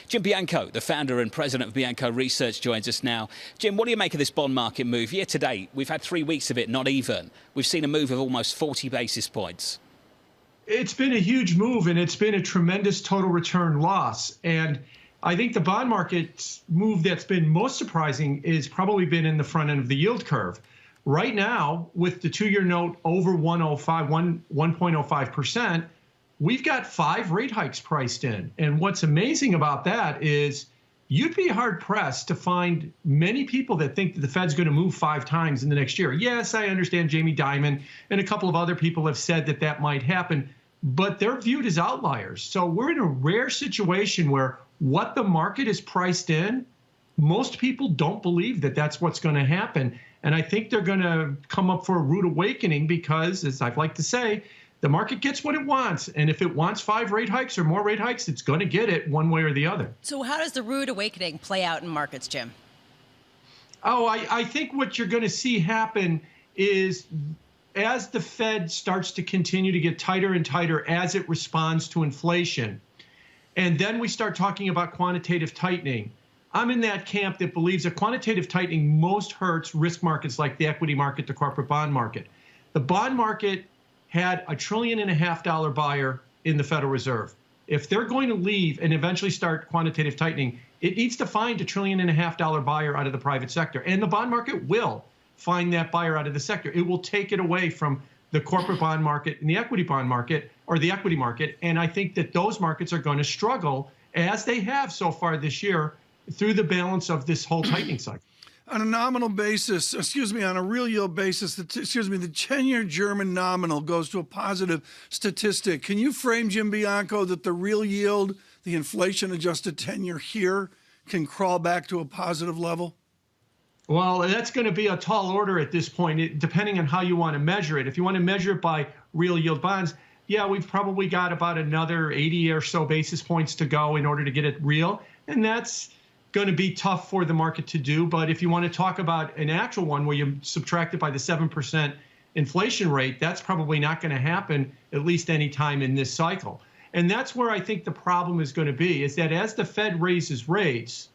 Jim Bianco, the founder and president of Bianco Research, joins us now. Jim, what do you make of this bond market move? Year to date, we've had 3 weeks of it not even. We've seen a move of almost 40 basis points. It's been a huge move, and it's been a tremendous total return loss. And I think the bond market's move that's been most surprising is probably been in the front end of the yield curve. Right now, with the 2-year note over 1.05%, we've got 5 rate hikes priced in. And what's amazing about that is you'd be hard-pressed to find many people that think that the Fed's going to move 5 times in the next year. Yes, I understand Jamie Dimon and a couple of other people have said that that might happen, but they're viewed as outliers. So we're in a rare situation where what the market is priced in, most people don't believe that that's what's going to happen. And I think they're going to come up for a rude awakening because, as I'd like to say, the market gets what it wants. And if it wants 5 rate hikes or more rate hikes, it's going to get it one way or the other. So how does the rude awakening play out in markets, Jim? Oh, I think what you're going to see happen is as the Fed starts to continue to get tighter and tighter as it responds to inflation, and then we start talking about quantitative tightening. I'm in that camp that believes that quantitative tightening most hurts risk markets like the equity market, the corporate bond market. The bond market had $1.5 trillion buyer in the Federal Reserve. If they're going to leave and eventually start quantitative tightening, it needs to find $1.5 trillion buyer out of the private sector. And the bond market will find that buyer out of the sector. It will take it away from the corporate bond market and the equity bond market, or the equity market. And I think that those markets are going to struggle, as they have so far this year, through the balance of this whole tightening cycle. On a nominal basis, on a real yield basis, the 10-year German nominal goes to a positive statistic. Can you frame, Jim Bianco, that the real yield, the inflation-adjusted 10-year here, can crawl back to a positive level? Well, that's going to be a tall order at this point, depending on how you want to measure it. If you want to measure it by real yield bonds, yeah, we've probably got about another 80 or so basis points to go in order to get it real. And that's going to be tough for the market to do. But if you want to talk about an actual one where you subtract it by the 7% inflation rate, that's probably not going to happen at least any time in this cycle. And that's where I think the problem is going to be, is that as the Fed raises rates,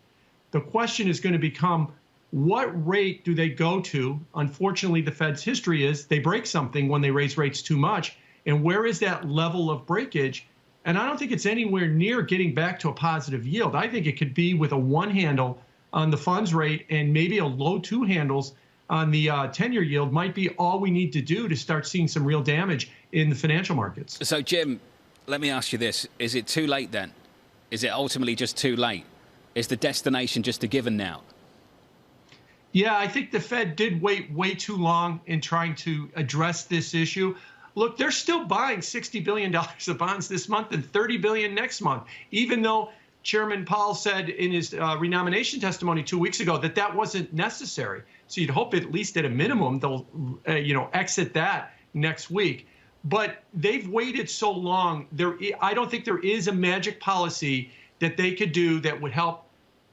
the question is going to become, what rate do they go to? Unfortunately, the Fed's history is they break something when they raise rates too much. And where is that level of breakage? And I don't think it's anywhere near getting back to a positive yield. I think it could be with a 1 handle on the funds rate and maybe a low 2 handles on the 10-year yield might be all we need to do to start seeing some real damage in the financial markets. So, Jim, let me ask you this. Is it too late then? Is it ultimately just too late? Is the destination just a given now? Yeah, I think the Fed did wait way too long in trying to address this issue. Look, they're still buying $60 billion of bonds this month and $30 billion next month, even though Chairman Powell said in his renomination testimony 2 weeks ago that that wasn't necessary. So you'd hope at least at a minimum they'll exit that next week. But they've waited so long. I don't think there is a magic policy that they could do that would help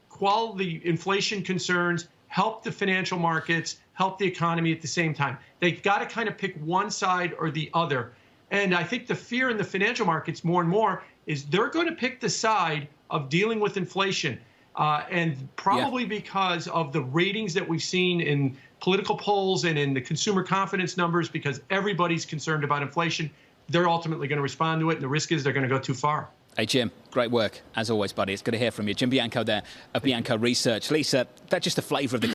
quell the inflation concerns, help the financial markets, help the economy at the same time. They've got to kind of pick one side or the other. And I think the fear in the financial markets more and more is they're going to pick the side of dealing with inflation. And probably because of the ratings that we've seen in political polls and in the consumer confidence numbers, because everybody's concerned about inflation, they're ultimately going to respond to it. And the risk is they're going to go too far. Hey, Jim, great work, as always, buddy. It's good to hear from you. Jim Bianco there of Bianco Research. Lisa, that's just a flavour of the